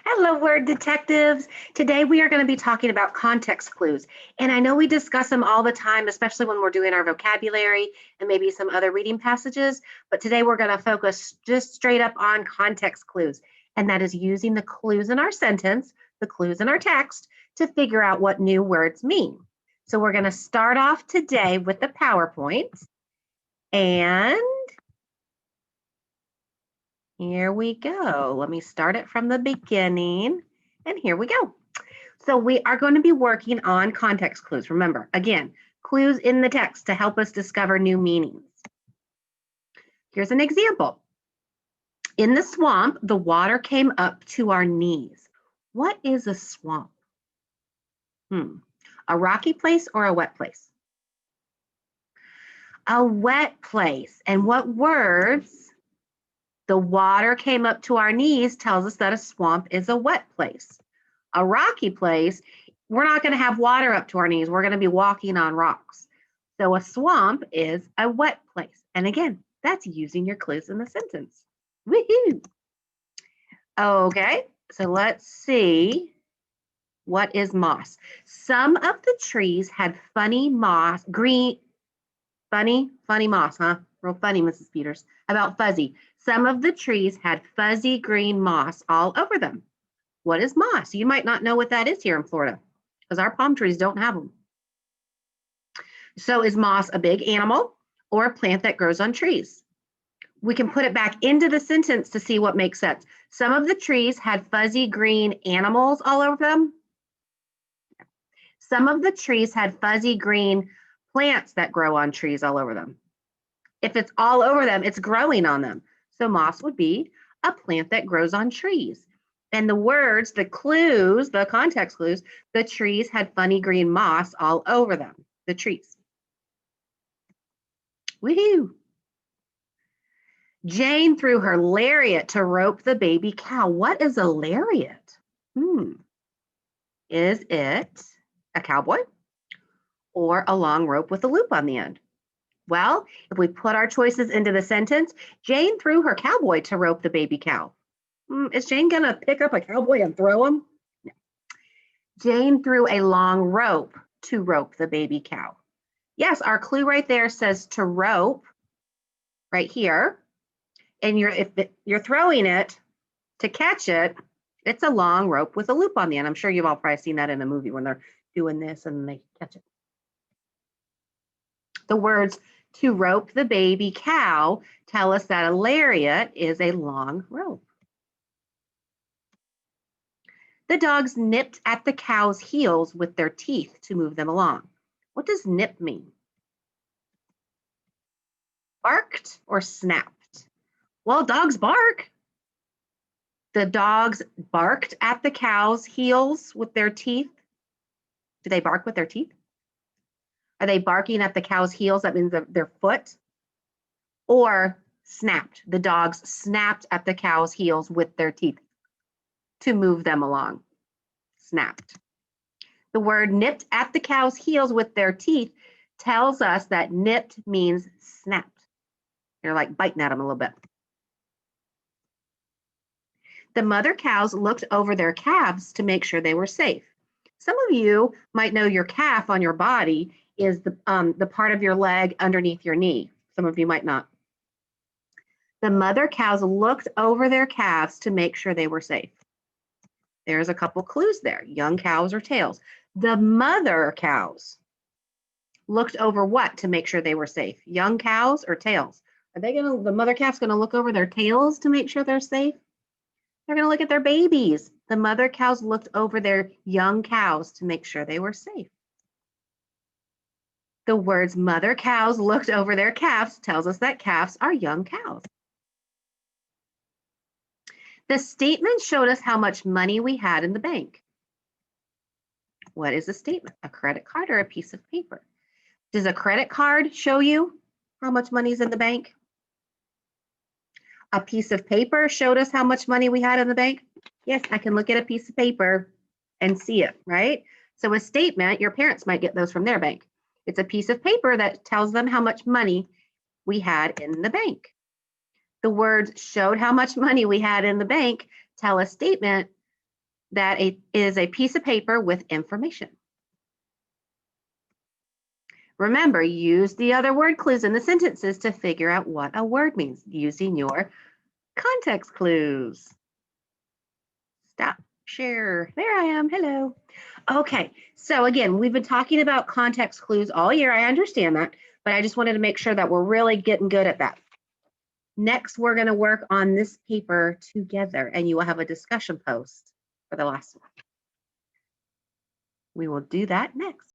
Hello, word detectives. Today we are going to be talking about context clues. And I know we discuss them all the time, especially when we're doing our vocabulary and maybe some other reading passages. But today we're going to focus just straight up on context clues. And that is using the clues in our sentence, the clues in our text, to figure out what new words mean. So we're going to start off today with the PowerPoint. And here we go. Let me start it from the beginning. And here we go. So we are going to be working on context clues. Remember, again, clues in the text to help us discover new meanings. Here's an example. In the swamp, the water came up to our knees. What is a swamp? A rocky place or a wet place? A wet place. And what words? The water came up to our knees tells us that a swamp is a wet place. A rocky place, we're not going to have water up to our knees. We're going to be walking on rocks. So a swamp is a wet place. And again, that's using your clues in the sentence. Woohoo! Okay, so let's see. What is moss? Some of the trees had funny moss, funny moss, huh? Real funny, Mrs. Peters. How about fuzzy? Some of the trees had fuzzy green moss all over them. What is moss? You might not know what that is here in Florida because our palm trees don't have them. So is moss a big animal or a plant that grows on trees? We can put it back into the sentence to see what makes sense. Some of the trees had fuzzy green animals all over them. Some of the trees had fuzzy green plants that grow on trees all over them. If it's all over them, it's growing on them. So moss would be a plant that grows on trees. And the words, the clues, the context clues, the trees had funny green moss all over them, the trees. Woohoo! Jane threw her lariat to rope the baby cow. What is a lariat? Is it a cowboy or a long rope with a loop on the end? Well, if we put our choices into the sentence, Jane threw her cowboy to rope the baby cow. Is Jane going to pick up a cowboy and throw him? No. Jane threw a long rope to rope the baby cow. Yes, our clue right there says to rope right here. And if you're throwing it to catch it, it's a long rope with a loop on the end. I'm sure you've all probably seen that in a movie when they're doing this and they catch it. The words to rope the baby cow tell us that a lariat is a long rope. The dogs nipped at the cow's heels with their teeth to move them along. What does nip mean? Barked or snapped? Well, dogs bark. The dogs barked at the cow's heels with their teeth. Do they bark with their teeth? Are they barking at the cow's heels? That means their foot. Or snapped. The dogs snapped at the cow's heels with their teeth to move them along. Snapped. The word nipped at the cow's heels with their teeth tells us that nipped means snapped. You're like biting at them a little bit. The mother cows looked over their calves to make sure they were safe. Some of you might know your calf on your body is the part of your leg underneath your knee. Some of you might not. The mother cows looked over their calves to make sure they were safe. There's a couple clues there, young cows or tails. The mother cows looked over what to make sure they were safe? Young cows or tails? The mother calf's gonna look over their tails to make sure they're safe? They're gonna look at their babies. The mother cows looked over their young cows to make sure they were safe. The words mother cows looked over their calves tells us that calves are young cows. The statement showed us how much money we had in the bank. What is a statement? A credit card or a piece of paper? Does a credit card show you how much money is in the bank? A piece of paper showed us how much money we had in the bank? Yes, I can look at a piece of paper and see it, right? So a statement, your parents might get those from their bank. It's a piece of paper that tells them how much money we had in the bank. The words showed how much money we had in the bank tell a statement that it is a piece of paper with information. Remember, use the other word clues in the sentences to figure out what a word means using your context clues. Stop, share. There I am. Hello. Okay, so again, we've been talking about context clues all year. I understand that, but I just wanted to make sure that we're really getting good at that. Next, we're going to work on this paper together, and you will have a discussion post for the last one. We will do that next.